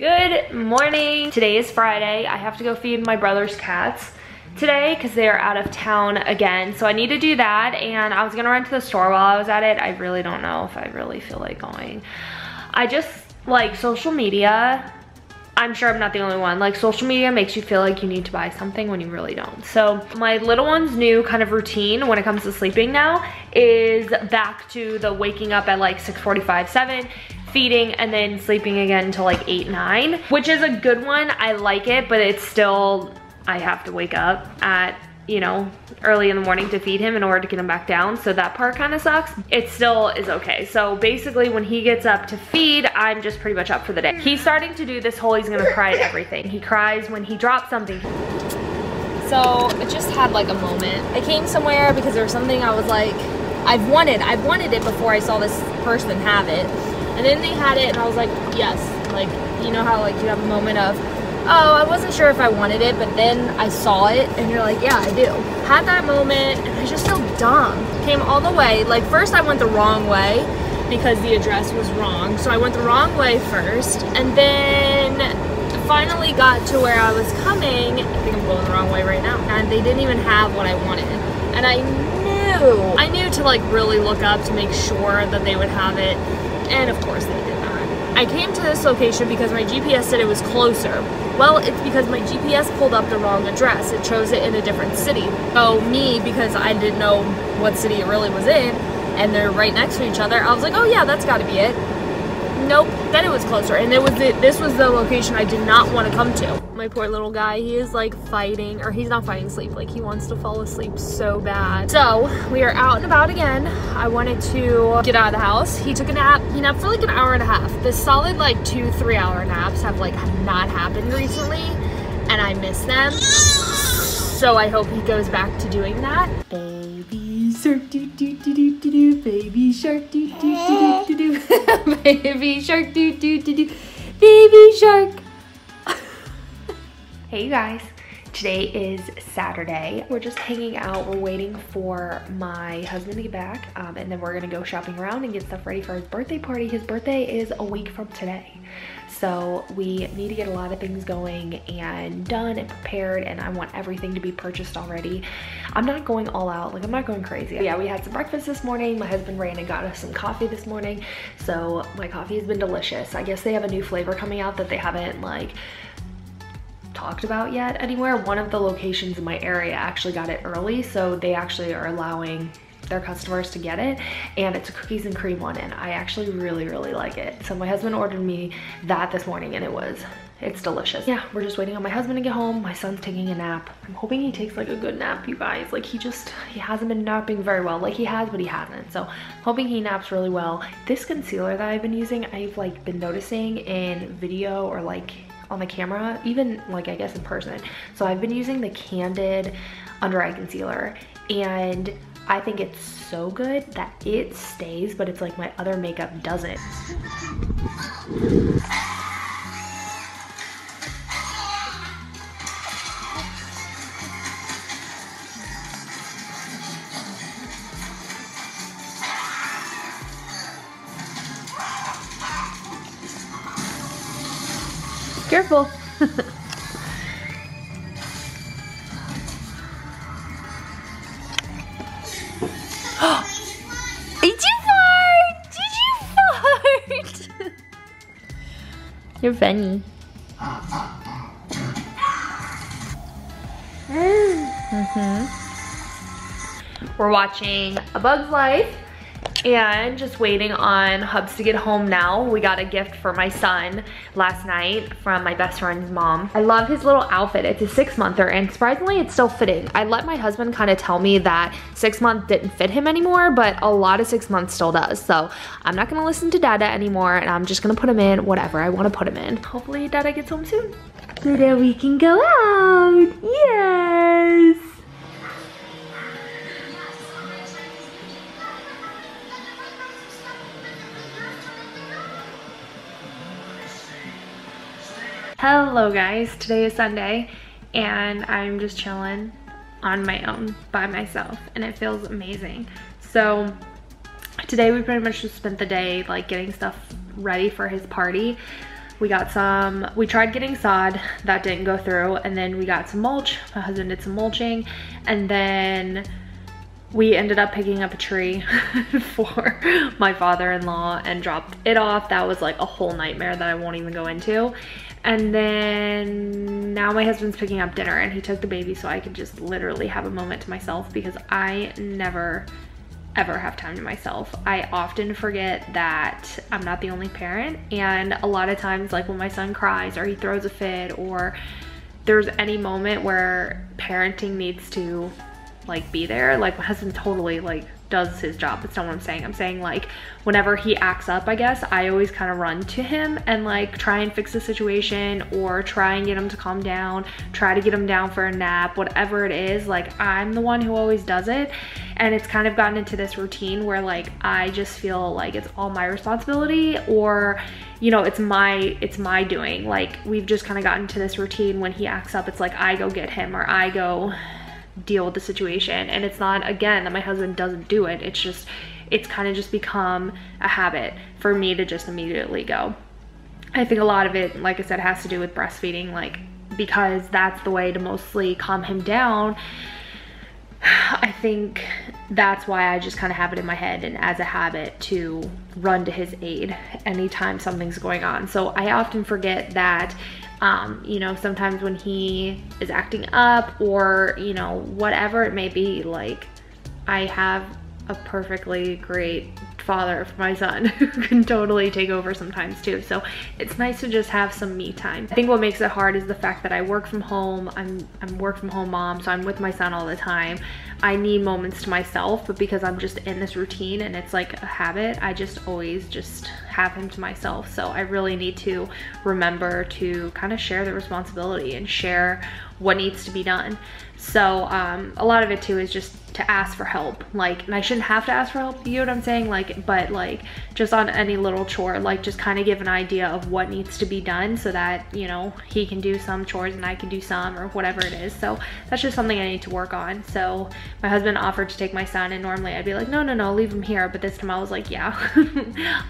Good morning. Today is Friday. I have to go feed my brother's cats today because they are out of town again. So I need to do that, and I was gonna run to the store while I was at it. I really don't know if I really feel like going. I just like social media. I'm sure I'm not the only one. Like, social media makes you feel like you need to buy something when you really don't. So my little one's new kind of routine when it comes to sleeping now is back to the waking up at like 6:45, 7, feeding, and then sleeping again until like 8, 9, which is a good one. I like it, but it's still, I have to wake up at, you know, early in the morning to feed him in order to get him back down. So that part kind of sucks. It still is okay. So basically when he gets up to feed, I'm just pretty much up for the day. He's starting to do this whole, he's gonna cry at everything. He cries when he drops something. So I just had like a moment. I came somewhere because there was something I was like, I've wanted it before I saw this person have it. And then they had it and I was like, yes. Like, you know how like you have a moment of, oh, I wasn't sure if I wanted it, but then I saw it and you're like, yeah, I do. Had that moment and I just feel dumb. Came all the way, like first I went the wrong way because the address was wrong. So I went the wrong way first and then finally got to where I was coming. I think I'm going the wrong way right now. And they didn't even have what I wanted. And I knew to like really look up to make sure that they would have it. And of course they did not. I came to this location because my GPS said it was closer. Well, it's because my GPS pulled up the wrong address. It chose it in a different city. So me, because I didn't know what city it really was in, and they're right next to each other, I was like, oh yeah, that's gotta be it. Nope, then it was closer, and this was the location I did not want to come to. My poor little guy, he is like fighting, or he's not fighting sleep, like he wants to fall asleep so bad. So we are out and about again. I wanted to get out of the house. He took a nap. He napped for like an hour and a half. The solid like 2-3 hour naps have like not happened recently, and I miss them. So I hope he goes back to doing that. Baby shark do do do do do do, baby shark do do do do do do, baby shark do do do do, baby shark. Hey you guys, today is Saturday. We're just hanging out. We're waiting for my husband to get back, and then we're gonna go shopping around and get stuff ready for his birthday party. His birthday is a week from today. So we need to get a lot of things going and done and prepared, and I want everything to be purchased already. I'm not going all out, like I'm not going crazy. But yeah, we had some breakfast this morning. My husband ran and got us some coffee this morning. So my coffee has been delicious. I guess they have a new flavor coming out that they haven't like talked about yet anywhere. One of the locations in my area actually got it early, so they actually are allowing their customers to get it, and it's a cookies and cream one, and I actually really like it. So my husband ordered me that this morning, and it's delicious. Yeah, we're just waiting on my husband to get home. My son's taking a nap. I'm hoping he takes like a good nap, you guys. Like he hasn't been napping very well. Like he has, but he hasn't. So hoping he naps really well. This concealer that I've been using, I've like been noticing in video or like on the camera, even like I guess in person. So I've been using the Candid under eye concealer, and I think it's so good that it stays, but it's like my other makeup doesn't. Careful. Did you fart? Did you fart? You're funny. We're watching A Bug's Life and just waiting on Hubs to get home now. We got a gift for my son last night from my best friend's mom. I love his little outfit. It's a 6-monther, and surprisingly it's still fitting. I let my husband kind of tell me that 6 month didn't fit him anymore, but a lot of 6 months still does. So I'm not gonna listen to Dada anymore, and I'm just gonna put him in whatever I wanna put him in. Hopefully Dada gets home soon so that we can go out. Yes. Hello guys, today is Sunday and I'm just chilling on my own by myself and it feels amazing. So today we pretty much just spent the day like getting stuff ready for his party. We tried getting sod, that didn't go through, and then we got some mulch. My husband did some mulching, and then we ended up picking up a tree for my father-in-law and dropped it off. That was like a whole nightmare that I won't even go into. And then now my husband's picking up dinner, and he took the baby so I could just literally have a moment to myself, because I never ever have time to myself. I often forget that I'm not the only parent, and a lot of times, like when my son cries or he throws a fit or there's any moment where parenting needs to like be there, like my husband totally like does his job. That's not what I'm saying. I'm saying like whenever he acts up, I guess, I always kind of run to him and like try and fix the situation or try and get him to calm down, try to get him down for a nap, whatever it is. Like I'm the one who always does it, and it's kind of gotten into this routine where like I just feel like it's all my responsibility, or you know, it's my doing. Like we've just kind of gotten to this routine. When he acts up, it's like I go get him or I go deal with the situation. And it's not, again, that my husband doesn't do it, it's kind of just become a habit for me to just immediately go. I think a lot of it, like I said, has to do with breastfeeding, like because that's the way to mostly calm him down. I think that's why I just kind of have it in my head and as a habit to run to his aid anytime something's going on. So I often forget that you know, sometimes when he is acting up or, you know, whatever it may be, like I have a perfectly great father for my son who can totally take over sometimes too. So it's nice to just have some me time. I think what makes it hard is the fact that I work from home. I'm work from home mom, so I'm with my son all the time. I need moments to myself, but because I'm just in this routine and it's like a habit, I just always just have him to myself. So I really need to remember to kind of share the responsibility and share what needs to be done. So a lot of it too is just to ask for help, like, and I shouldn't have to ask for help, you know what I'm saying, like, but like just on any little chore, like just kind of give an idea of what needs to be done so that, you know, he can do some chores and I can do some, or whatever it is. So that's just something I need to work on. So my husband offered to take my son, and normally I'd be like, no, leave him here, but this time I was like, yeah,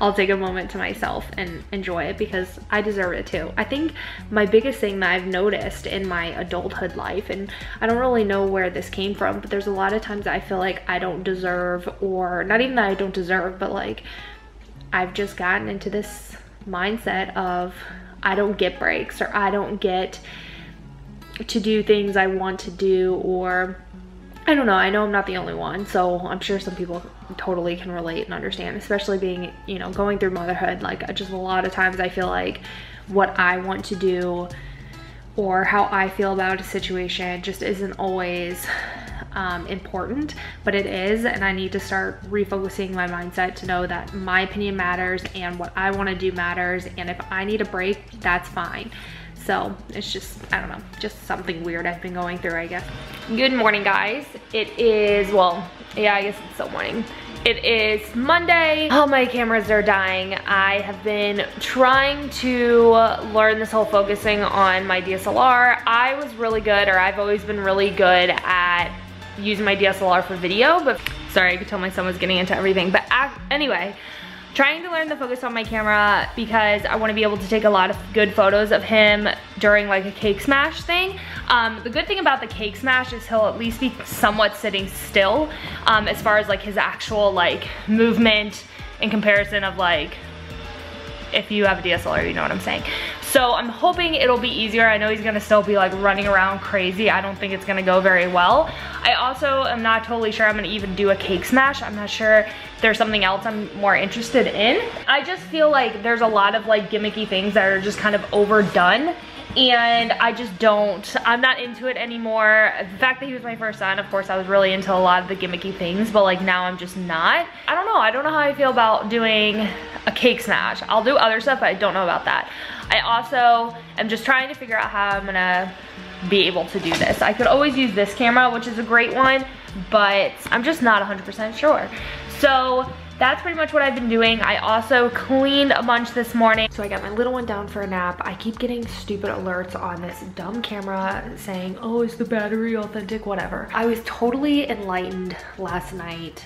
I'll take a moment to myself and enjoy it because I deserve it too. I think my biggest thing that I've noticed in my adulthood life, and I don't really know where this came from, but there's a lot of times I feel like I don't deserve, or not even that I don't deserve, but like I've just gotten into this mindset of I don't get breaks, or I don't get to do things I want to do, or I don't know. I know I'm not the only one, so I'm sure some people totally can relate and understand, especially being, you know, going through motherhood. Like just a lot of times I feel like what I want to do or how I feel about a situation just isn't always important, but it is, and I need to start refocusing my mindset to know that my opinion matters and what I want to do matters, and if I need a break, that's fine. So it's just, I don't know, just something weird I've been going through, I guess. Good morning, guys. It is, well, yeah, I guess it's still morning. It is Monday. All my cameras are dying. I have been trying to learn this whole focusing on my DSLR. I was really good, or I've always been really good at using my DSLR for video, but sorry, I could tell my son was getting into everything. But anyway, trying to learn the focus on my camera because I want to be able to take a lot of good photos of him during like a cake smash thing. The good thing about the cake smash is he'll at least be somewhat sitting still as far as like his actual like movement in comparison of like if you have a DSLR, you know what I'm saying. So I'm hoping it'll be easier. I know he's gonna still be like running around crazy. I don't think it's gonna go very well. I also am not totally sure I'm gonna even do a cake smash. I'm not sure there's something else I'm more interested in. I just feel like there's a lot of like gimmicky things that are just kind of overdone, and I just don't, I'm not into it anymore. The fact that he was my first son, of course I was really into a lot of the gimmicky things, but like now I'm just not. I don't know how I feel about doing a cake smash. I'll do other stuff, but I don't know about that. I also am just trying to figure out how I'm gonna be able to do this. I could always use this camera, which is a great one, but I'm just not 100% sure. So that's pretty much what I've been doing. I also cleaned a bunch this morning. So I got my little one down for a nap. I keep getting stupid alerts on this dumb camera saying, oh, is the battery authentic, whatever. I was totally enlightened last night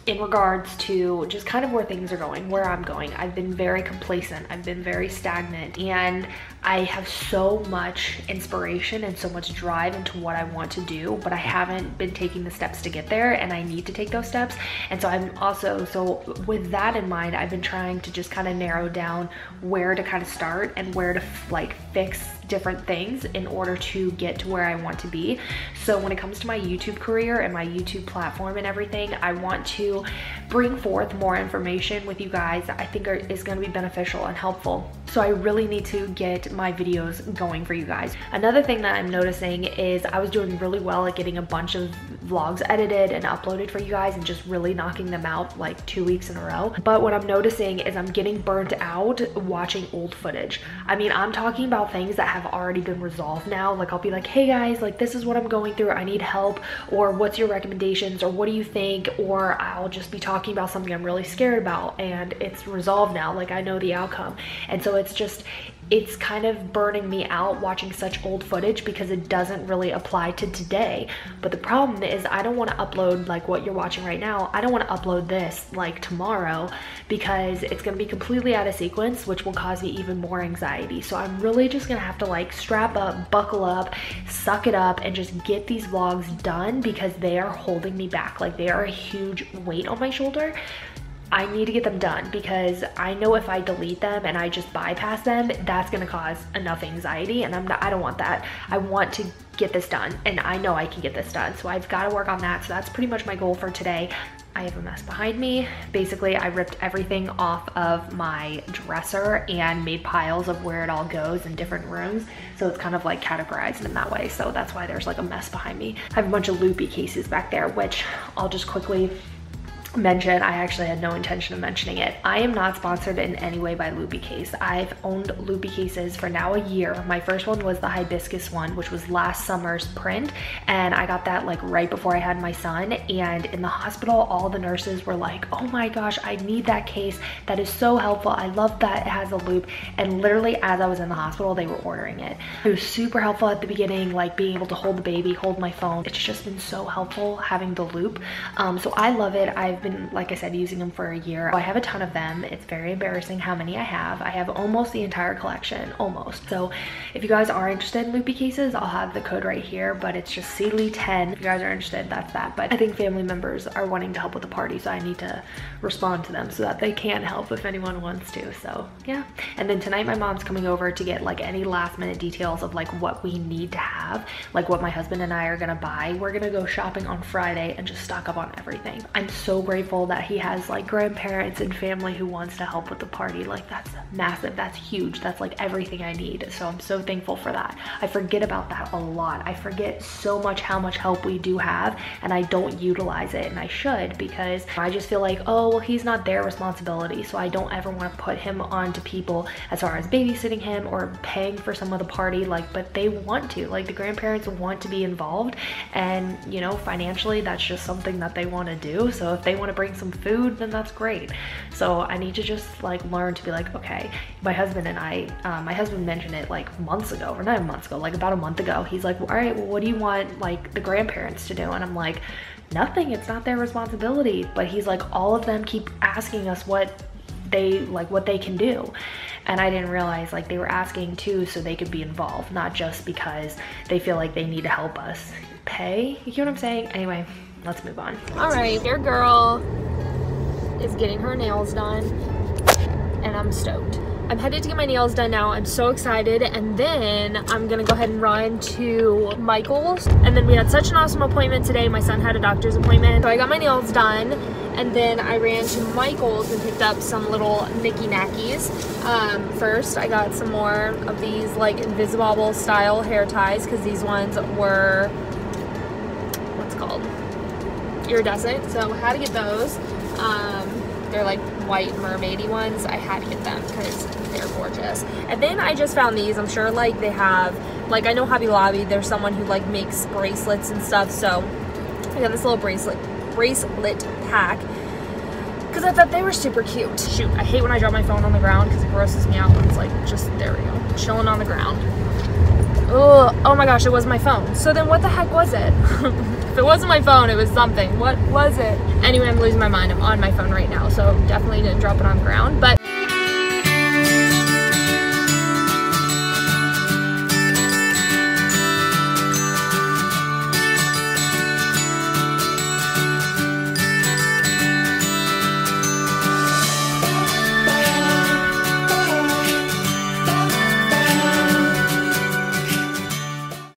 in regards to just kind of where things are going, where I'm going. I've been very complacent, I've been very stagnant, and I have so much inspiration and so much drive into what I want to do, but I haven't been taking the steps to get there, and I need to take those steps. And so I'm also, so with that in mind, I've been trying to just kind of narrow down where to kind of start and where to like fix different things in order to get to where I want to be. So when it comes to my YouTube career and my YouTube platform and everything, I want to bring forth more information with you guys that I think is going to be beneficial and helpful. So I really need to get my videos going for you guys. Another thing that I'm noticing is I was doing really well at getting a bunch of vlogs edited and uploaded for you guys and just really knocking them out like 2 weeks in a row. But what I'm noticing is I'm getting burnt out watching old footage. I mean, I'm talking about things that have already been resolved now. Like I'll be like, hey guys, like this is what I'm going through, I need help, or what's your recommendations, or what do you think? Or I'll just be talking about something I'm really scared about and it's resolved now, like I know the outcome. And so it's kind of burning me out watching such old footage because it doesn't really apply to today. But the problem is I don't want to upload like what you're watching right now. I don't want to upload this like tomorrow because it's going to be completely out of sequence, which will cause me even more anxiety. So I'm really just going to have to like strap up, buckle up, suck it up, and just get these vlogs done because they are holding me back. Like they are a huge weight on my shoulder. I need to get them done because I know if I delete them and I just bypass them, that's gonna cause enough anxiety, and I don't want that. I want to get this done, and I know I can get this done. So I've got to work on that. So that's pretty much my goal for today. I have a mess behind me. Basically, I ripped everything off of my dresser and made piles of where it all goes in different rooms. So it's kind of like categorized in that way. So that's why there's like a mess behind me. I have a bunch of loopy cases back there, which I'll just quickly mention. I actually had no intention of mentioning it. I am not sponsored in any way by Loopy Case. I've owned Loopy Cases for now a year. My first one was the hibiscus one, which was last summer's print, and I got that like right before I had my son. And in the hospital, all the nurses were like, oh my gosh, I need that case, that is so helpful, I love that it has a loop. And literally as I was in the hospital, they were ordering it. It was super helpful at the beginning, like being able to hold the baby, hold my phone. It's just been so helpful having the loop. So I love it. I've been, like I said, using them for a year. I have a ton of them. It's very embarrassing how many I have. I have almost the entire collection, almost. So if you guys are interested in loopy cases, I'll have the code right here, but it's just Sealy10. If you guys are interested, that's that. But I think family members are wanting to help with the party, so I need to respond to them so that they can help if anyone wants to. So yeah. And then tonight my mom's coming over to get like any last minute details of like what we need to have, like what my husband and I are gonna buy. We're gonna go shopping on Friday and just stock up on everything. I'm so grateful that he has like grandparents and family who wants to help with the party. Like that's massive, that's huge, that's like everything I need. So I'm so thankful for that. I forget about that a lot. I forget so much how much help we do have, and I don't utilize it, and I should, because I just feel like, oh well, he's not their responsibility, so I don't ever want to put him onto people as far as babysitting him or paying for some of the party. Like, but they want to, like the grandparents want to be involved, and you know, financially that's just something that they want to do. So if they want to bring some food, then that's great. So I need to just like learn to be like, okay. My husband and I, my husband mentioned it like months ago, or not months ago, like about a month ago. He's like, all right, well, what do you want like the grandparents to do? And I'm like, nothing, it's not their responsibility. But he's like, all of them keep asking us what they can do. And I didn't realize like they were asking too so they could be involved, not just because they feel like they need to help us pay. You get what I'm saying? Anyway, let's move on. All right, your girl is getting her nails done and I'm stoked. I'm headed to get my nails done now. I'm so excited. And then I'm gonna go ahead and run to Michael's. And then we had such an awesome appointment today. My son had a doctor's appointment. So I got my nails done. And then I ran to Michael's and picked up some little Nicky Nackies. First, I got some more of these like Invisible style hair ties, because these ones were, what's it called? Iridescent. So I had to get those. They're like white mermaidy ones. I had to get them because they're gorgeous. And then I just found these. I'm sure like they have, like I know Hobby Lobby, there's someone who like makes bracelets and stuff. So I got this little bracelet pack because I thought they were super cute. Shoot, I hate when I drop my phone on the ground because it grosses me out when it's like just, there we go, chilling on the ground. Oh my gosh, it was my phone. So then what the heck was it? If it wasn't my phone, it was something. What was it? Anyway, I'm losing my mind. I'm on my phone right now, so definitely didn't drop it on the ground. But